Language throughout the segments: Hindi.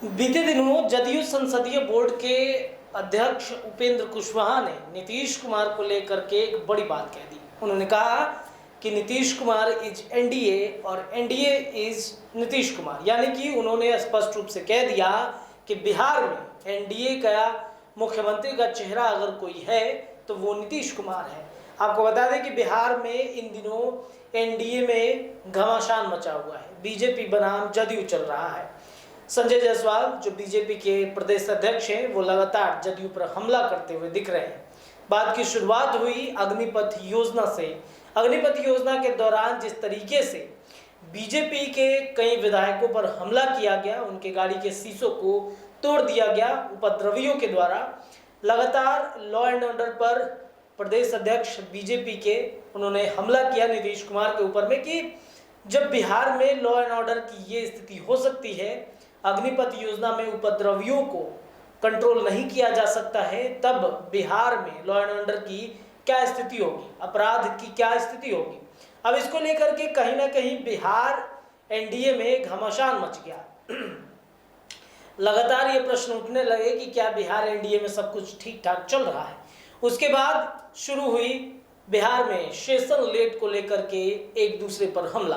बीते दिनों जदयू संसदीय बोर्ड के अध्यक्ष उपेंद्र कुशवाहा ने नीतीश कुमार को लेकर के एक बड़ी बात कह दी। उन्होंने कहा कि नीतीश कुमार इज एनडीए और एनडीए इज नीतीश कुमार, यानी कि उन्होंने स्पष्ट रूप से कह दिया कि बिहार में एनडीए का मुख्यमंत्री का चेहरा अगर कोई है तो वो नीतीश कुमार है। आपको बता दें कि बिहार में इन दिनों एनडीए में घमासान मचा हुआ है, बीजेपी बनाम जदयू चल रहा है। संजय जायसवाल जो बीजेपी के प्रदेश अध्यक्ष हैं वो लगातार जदयू पर हमला करते हुए दिख रहे हैं। बात की शुरुआत हुई अग्निपथ योजना से। अग्निपथ योजना के दौरान जिस तरीके से बीजेपी के कई विधायकों पर हमला किया गया, उनके गाड़ी के शीशों को तोड़ दिया गया उपद्रवियों के द्वारा, लगातार लॉ एंड ऑर्डर पर प्रदेश अध्यक्ष बीजेपी के उन्होंने हमला किया नीतीश कुमार के ऊपर में कि जब बिहार में लॉ एंड ऑर्डर की ये स्थिति हो सकती है, अग्निपथ योजना में उपद्रवियों को कंट्रोल नहीं किया जा सकता है, तब बिहार में लॉ एंड ऑर्डर की क्या स्थिति होगी, अपराध की क्या स्थिति होगी। अब इसको लेकर के कहीं ना कहीं बिहार एनडीए में घमासान मच गया। लगातार ये प्रश्न उठने लगे कि क्या बिहार एनडीए में सब कुछ ठीक ठाक चल रहा है। उसके बाद शुरू हुई बिहार में सेशन लेट को लेकर के एक दूसरे पर हमला।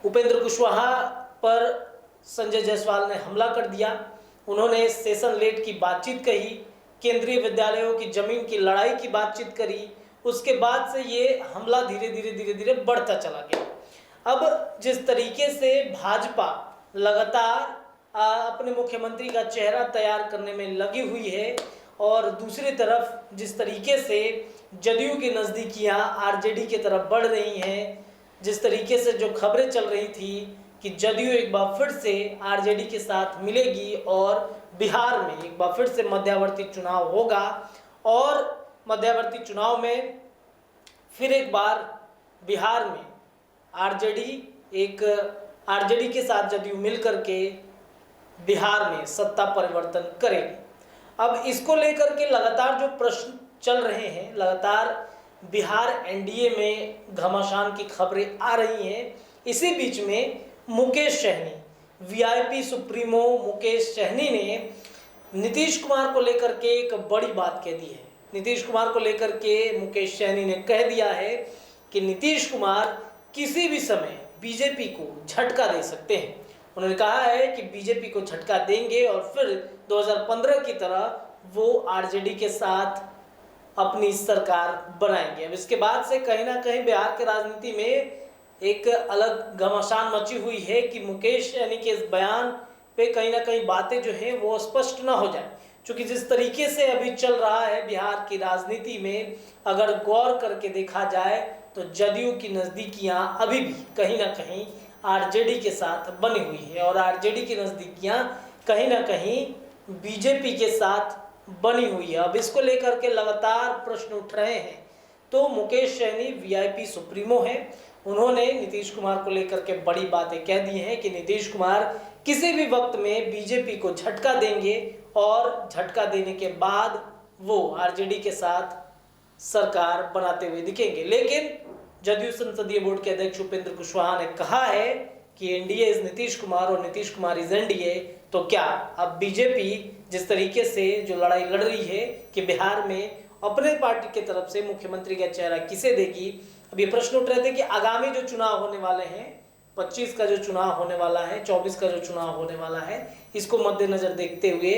उपेंद्र कुशवाहा पर संजय जायसवाल ने हमला कर दिया। उन्होंने सेशन लेट की बातचीत कही, केंद्रीय विद्यालयों की जमीन की लड़ाई की बातचीत करी। उसके बाद से ये हमला धीरे धीरे बढ़ता चला गया। अब जिस तरीके से भाजपा लगातार अपने मुख्यमंत्री का चेहरा तैयार करने में लगी हुई है और दूसरी तरफ जिस तरीके से जदयू की नज़दीकियां आरजेडी की तरफ बढ़ रही हैं, जिस तरीके से जो खबरें चल रही थी कि जदयू एक बार फिर से आरजेडी के साथ मिलेगी और बिहार में एक बार फिर से मध्यावर्ती चुनाव होगा और मध्यावर्ती चुनाव में फिर एक बार बिहार में आरजेडी के साथ जदयू मिलकर के बिहार में सत्ता परिवर्तन करेगी। अब इसको लेकर के लगातार जो प्रश्न चल रहे हैं, लगातार बिहार एनडीए में घमासान की खबरें आ रही हैं। इसी बीच में मुकेश सहनी, वीआईपी सुप्रीमो मुकेश सहनी ने नीतीश कुमार को लेकर के एक बड़ी बात कह दी है। नीतीश कुमार को लेकर के मुकेश सहनी ने कह दिया है कि नीतीश कुमार किसी भी समय बीजेपी को झटका दे सकते हैं। उन्होंने कहा है कि बीजेपी को झटका देंगे और फिर 2015 की तरह वो आरजेडी के साथ अपनी सरकार बनाएंगे। अब इसके बाद से कहीं ना कहीं बिहार के राजनीति में एक अलग घमासान मची हुई है कि मुकेश यानी कि इस बयान पे कहीं ना कहीं बातें जो हैं वो स्पष्ट ना हो जाए, क्योंकि जिस तरीके से अभी चल रहा है बिहार की राजनीति में, अगर गौर करके देखा जाए तो जदयू की नज़दीकियां अभी भी कहीं ना कहीं आरजेडी के साथ बनी हुई है और आरजेडी की नज़दीकियां कहीं ना कहीं बीजेपी के साथ बनी हुई है। अब इसको लेकर के लगातार प्रश्न उठ रहे हैं। तो मुकेश सहनी वीआईपी सुप्रीमो हैं, उन्होंने नीतीश कुमार को लेकर के बड़ी बातें कह दी हैं कि नीतीश कुमार किसी भी वक्त में बीजेपी को झटका देंगे और झटका देने के बाद वो आरजेडी के साथ सरकार बनाते हुए दिखेंगे। लेकिन जदयू संसदीय बोर्ड के अध्यक्ष उपेंद्र कुशवाहा ने कहा है कि एनडीए इज नीतीश कुमार और नीतीश कुमार इज एनडीए। तो क्या अब बीजेपी जिस तरीके से जो लड़ाई लड़ रही है कि बिहार में अपने पार्टी की तरफ से मुख्यमंत्री का चेहरा किसे देगी। अब ये प्रश्न उठ रहे थे कि आगामी जो चुनाव होने वाले हैं, 25 का जो चुनाव होने वाला है, 24 का जो चुनाव होने वाला है, इसको मद्देनजर देखते हुए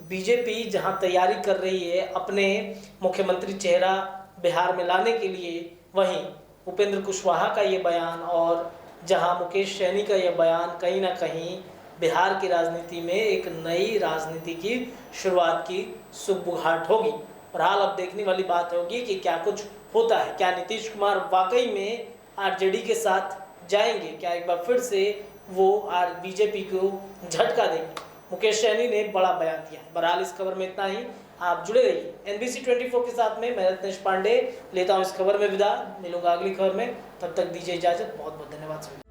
बीजेपी जहां तैयारी कर रही है अपने मुख्यमंत्री चेहरा बिहार में लाने के लिए, वहीं उपेंद्र कुशवाहा का ये बयान और जहां मुकेश सहनी का ये बयान कहीं ना कहीं बिहार की राजनीति में एक नई राजनीति की शुरुआत की सुगबुगाहट होगी। और हाल अब देखने वाली बात होगी कि क्या कुछ होता है, क्या नीतीश कुमार वाकई में आरजेडी के साथ जाएंगे, क्या एक बार फिर से वो बीजेपी को झटका देंगे। मुकेश सहनी ने बड़ा बयान दिया है। बहरहाल इस खबर में इतना ही। आप जुड़े रहिए एनबीसी 24 के साथ में। मैं रत्नेश पांडे लेता हूँ इस खबर में विदा। मिलूंगा अगली खबर में, तब तक दीजिए इजाजत। बहुत बहुत धन्यवाद।